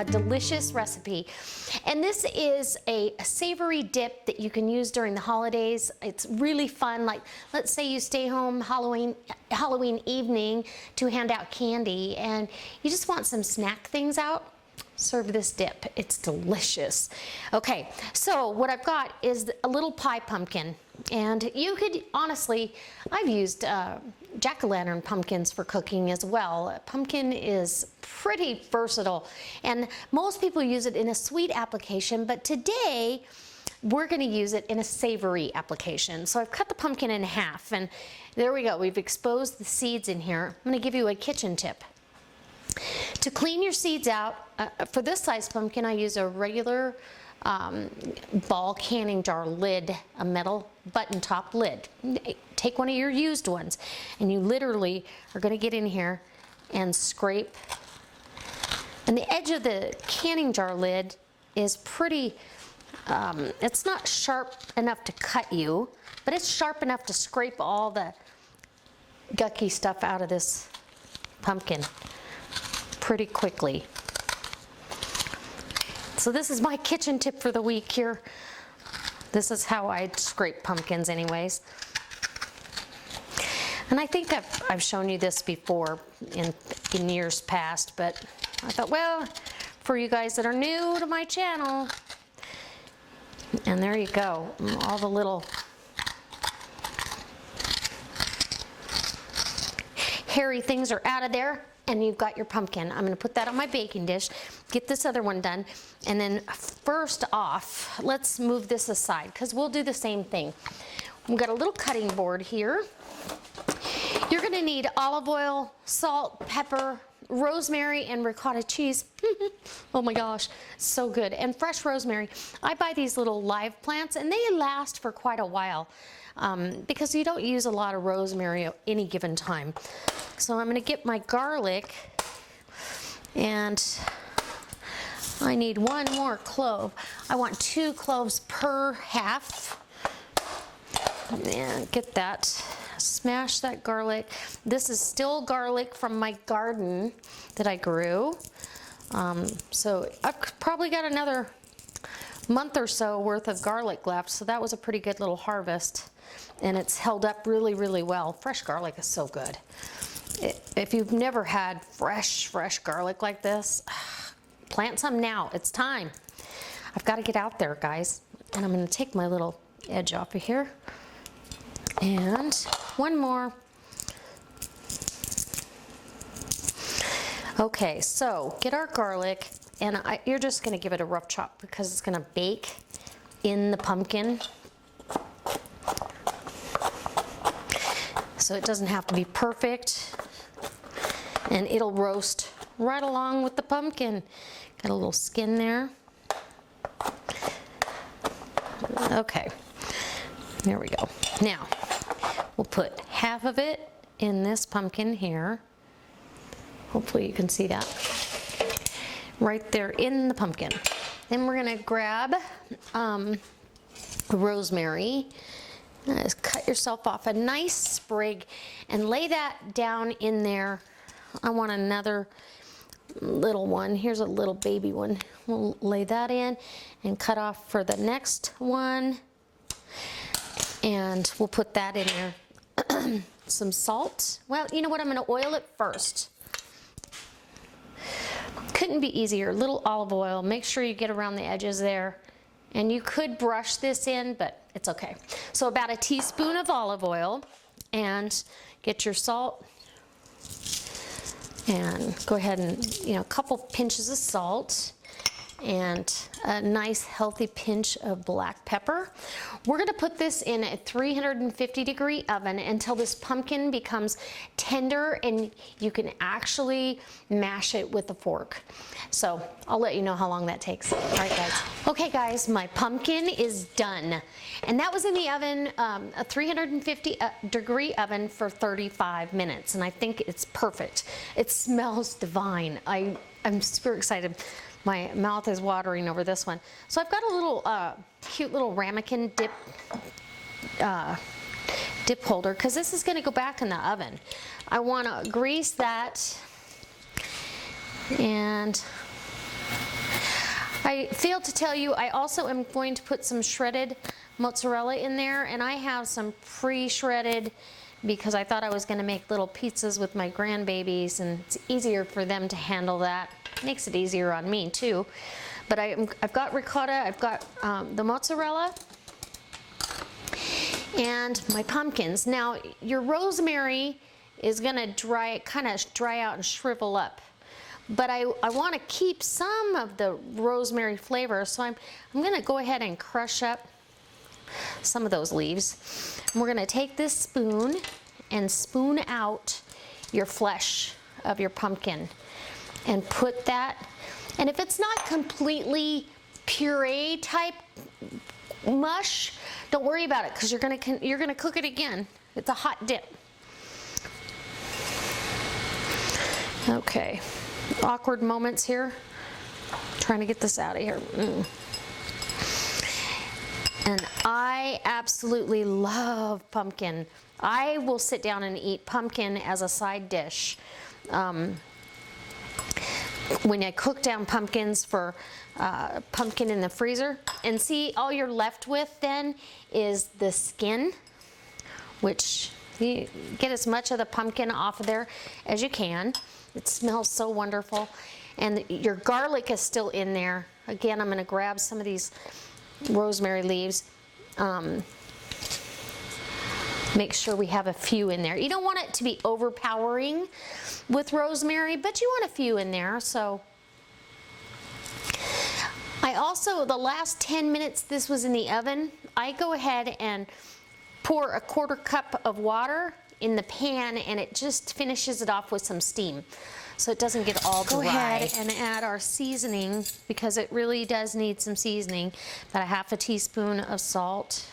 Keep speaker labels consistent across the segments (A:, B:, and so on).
A: a delicious recipe. And this is a savory dip that you can use during the holidays. It's really fun. Like, let's say you stay home Halloween evening to hand out candy and you just want some snack things out. Serve this dip. It's delicious. Okay, so what I've got is a little pie pumpkin, and you could honestly, I've used jack-o'-lantern pumpkins for cooking as well. Pumpkin is pretty versatile, and most people use it in a sweet application, but today we're going to use it in a savory application. So I've cut the pumpkin in half, and there we go. We've exposed the seeds in here. I'm going to give you a kitchen tip. To clean your seeds out, for this size pumpkin, I use a regular ball canning jar lid, a metal button top lid. Take one of your used ones, and you literally are going to get in here and scrape. And the edge of the canning jar lid is pretty, it's not sharp enough to cut you, but it's sharp enough to scrape all the gucky stuff out of this pumpkin pretty quickly. So this is my kitchen tip for the week here. This is how I scrape pumpkins anyways. And I think I've shown you this before in years past, but I thought, well, for you guys that are new to my channel, and there you go, all the little hairy things are out of there. And you've got your pumpkin. I'm going to put that on my baking dish, get this other one done, and then first off, let's move this aside because we'll do the same thing. We've got a little cutting board here. You're going to need olive oil, salt, pepper, rosemary, and ricotta cheese. Oh my gosh, so good. And fresh rosemary. I buy these little live plants and they last for quite a while because you don't use a lot of rosemary at any given time. So I'm going to get my garlic, and I need one more clove. I want 2 cloves per half. And get that. Smash that garlic. This is still garlic from my garden that I grew. So I've probably got another month or so worth of garlic left. So that was a pretty good little harvest. And it's held up really, really well. Fresh garlic is so good. If you've never had fresh garlic like this, plant some now. It's time. I've got to get out there, guys. And I'm going to take my little edge off of here. And one more. Okay, so get our garlic, and you're just going to give it a rough chop because it's going to bake in the pumpkin. So it doesn't have to be perfect, and it'll roast right along with the pumpkin. Got a little skin there. Okay, there we go. Now, we'll put half of it in this pumpkin here. Hopefully you can see that. Right there in the pumpkin. Then we're gonna grab rosemary. Just cut yourself off a nice sprig and lay that down in there. I want another little one. Here's a little baby one. We'll lay that in and cut off for the next one. And we'll put that in there. Some salt. Well, you know what? I'm going to oil it first. Couldn't be easier. A little olive oil. Make sure you get around the edges there. And you could brush this in, but it's okay. So about a teaspoon of olive oil, and get your salt, and go ahead and, a couple pinches of salt, and a nice healthy pinch of black pepper. We're going to put this in a 350-degree oven until this pumpkin becomes tender and you can actually mash it with a fork. So I'll let you know how long that takes. All right, guys. Okay, guys, my pumpkin is done. And that was in the oven, a 350-degree oven for 35 minutes. And I think it's perfect. It smells divine. I'm super excited. My mouth is watering over this one. So I've got a little cute little ramekin dip holder, because this is going to go back in the oven. I want to grease that, and I failed to tell you, I also am going to put some shredded mozzarella in there, and I have some pre-shredded because I thought I was going to make little pizzas with my grandbabies, and it's easier for them to handle that. Makes it easier on me too. But I've got ricotta, I've got the mozzarella, and my pumpkins. Now, your rosemary is going to kind of dry out and shrivel up. But I want to keep some of the rosemary flavor, so I'm going to go ahead and crush up some of those leaves. And we're going to take this spoon and spoon out your flesh of your pumpkin and put that. And if it's not completely puree type mush, don't worry about it, because you're gonna cook it again. It's a hot dip. Okay, awkward moments here. Trying to get this out of here. And I absolutely love pumpkin. I will sit down and eat pumpkin as a side dish. When I cook down pumpkins for pumpkin in the freezer, and see, all you're left with then is the skin, which you get as much of the pumpkin off of there as you can. It smells so wonderful. And your garlic is still in there. Again, I'm going to grab some of these rosemary leaves. Make sure we have a few in there. You don't want it to be overpowering with rosemary, but you want a few in there. So I also, the last 10 minutes this was in the oven, I go ahead and pour a 1/4 cup of water in the pan, and it just finishes it off with some steam, so it doesn't get all dry. Go ahead and add our seasoning, because it really does need some seasoning. About 1/2 teaspoon of salt,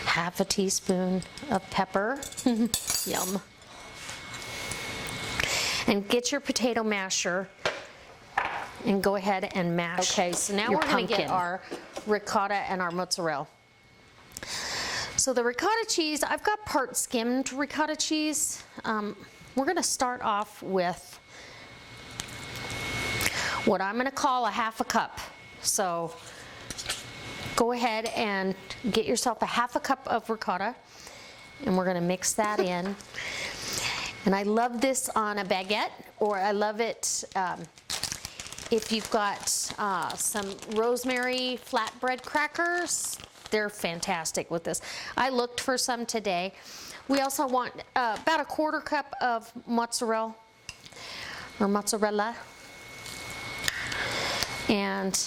A: 1/2 teaspoon of pepper. Yum. And get your potato masher and go ahead and mash. Okay, so now we're going to get our ricotta and our mozzarella. So the ricotta cheese, I've got part skimmed ricotta cheese. We're going to start off with what I'm going to call 1/2 cup. So go ahead and get yourself 1/2 cup of ricotta, and we're going to mix that in. And I love this on a baguette, or I love it if you've got some rosemary flatbread crackers. They're fantastic with this. I looked for some today. We also want about 1/4 cup of mozzarella, and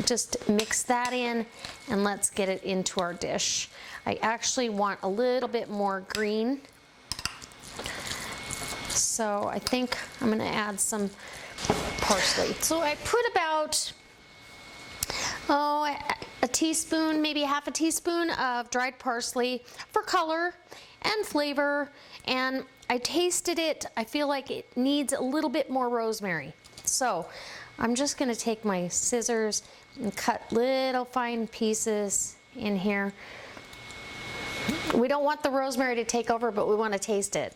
A: just mix that in, and let's get it into our dish. I actually want a little bit more green, so I think I'm going to add some parsley. So I put about a teaspoon, maybe 1/2 teaspoon of dried parsley for color and flavor, and I tasted it. I feel like it needs a little bit more rosemary, so I'm just going to take my scissors and cut little fine pieces in here. We don't want the rosemary to take over, but we want to taste it.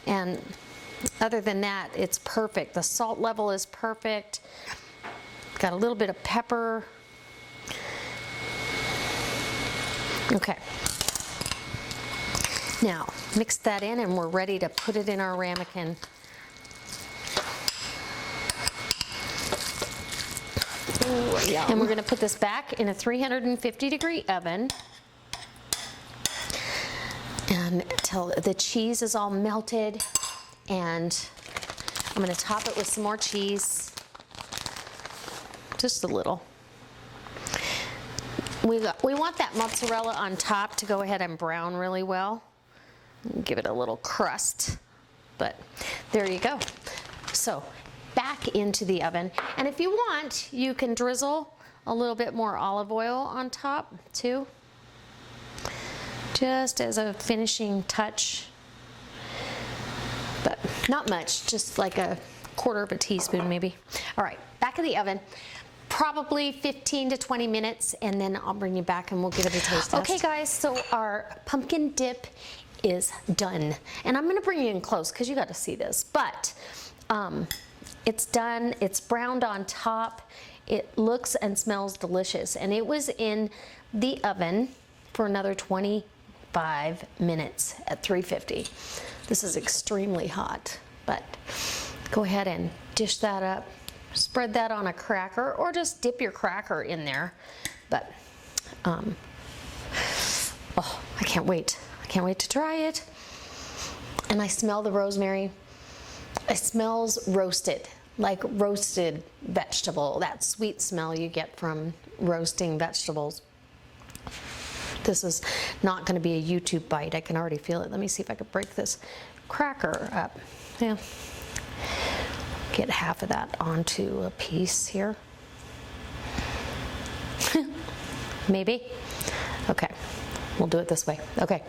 A: And other than that, it's perfect. The salt level is perfect. Got a little bit of pepper. Okay. Now, mix that in, and we're ready to put it in our ramekin. Ooh, yum. And we're going to put this back in a 350-degree oven until the cheese is all melted, and I'm going to top it with some more cheese, just a little. We want that mozzarella on top to go ahead and brown really well. Give it a little crust, but there you go. So back into the oven, and if you want, you can drizzle a little bit more olive oil on top too, just as a finishing touch, but not much, just like a 1/4 teaspoon maybe. All right, back in the oven, probably 15 to 20 minutes, and then I'll bring you back and we'll give it a taste test. Okay guys, so our pumpkin dip is done, and I'm going to bring you in close because you got to see this, but It's done, it's browned on top. It looks and smells delicious. And it was in the oven for another 25 minutes at 350. This is extremely hot, but go ahead and dish that up. Spread that on a cracker or just dip your cracker in there. But, oh, I can't wait. I can't wait to try it. And I smell the rosemary. It smells roasted, like roasted vegetable, that sweet smell you get from roasting vegetables. This is not going to be a YouTube bite. I can already feel it. Let me see if I could break this cracker up. Yeah. Get half of that onto a piece here. Maybe. Okay. We'll do it this way. Okay.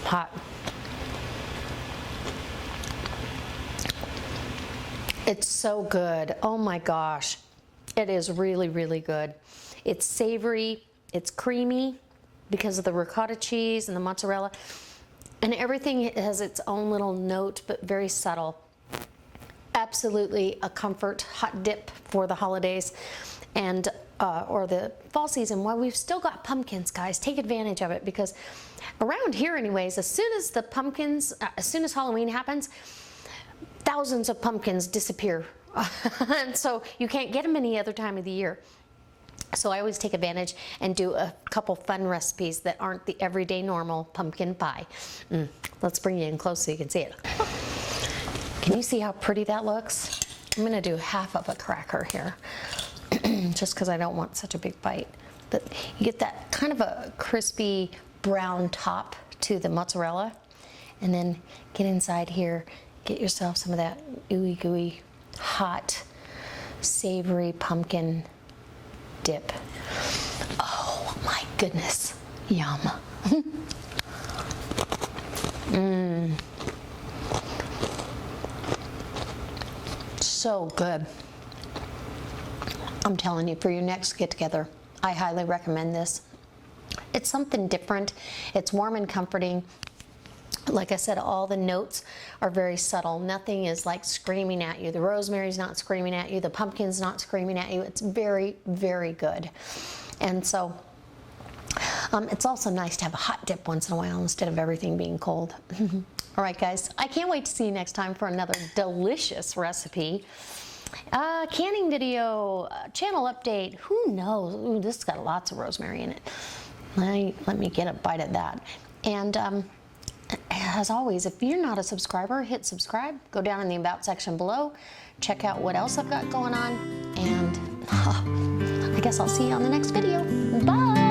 A: Hot. It's so good. Oh my gosh. It is really, really good. It's savory, it's creamy because of the ricotta cheese and the mozzarella. And everything has its own little note, but very subtle. Absolutely a comfort hot dip for the holidays and or the fall season. While we've still got pumpkins, guys, take advantage of it, because around here anyways, as soon as the pumpkins, as soon as Halloween happens, thousands of pumpkins disappear. And so you can't get them any other time of the year. So I always take advantage and do a couple fun recipes that aren't the everyday normal pumpkin pie. Let's bring you in close so you can see it. Can you see how pretty that looks? I'm gonna do half of a cracker here, just because I don't want such a big bite. But you get that kind of a crispy brown top to the mozzarella, and then get inside here, get yourself some of that ooey gooey, hot, savory pumpkin dip. Oh my goodness, yum. So good. I'm telling you, for your next get-together, I highly recommend this. It's something different. It's warm and comforting. Like I said, all the notes are very subtle. Nothing is like screaming at you. The rosemary's not screaming at you. The pumpkin's not screaming at you. It's very, very good. And so it's also nice to have a hot dip once in a while instead of everything being cold. All right, guys, I can't wait to see you next time for another delicious recipe. Canning video, channel update, who knows? Ooh, this has got lots of rosemary in it. Let me get a bite of that. And as always, if you're not a subscriber, hit subscribe. Go down in the About section below. Check out what else I've got going on. And I guess I'll see you on the next video. Bye!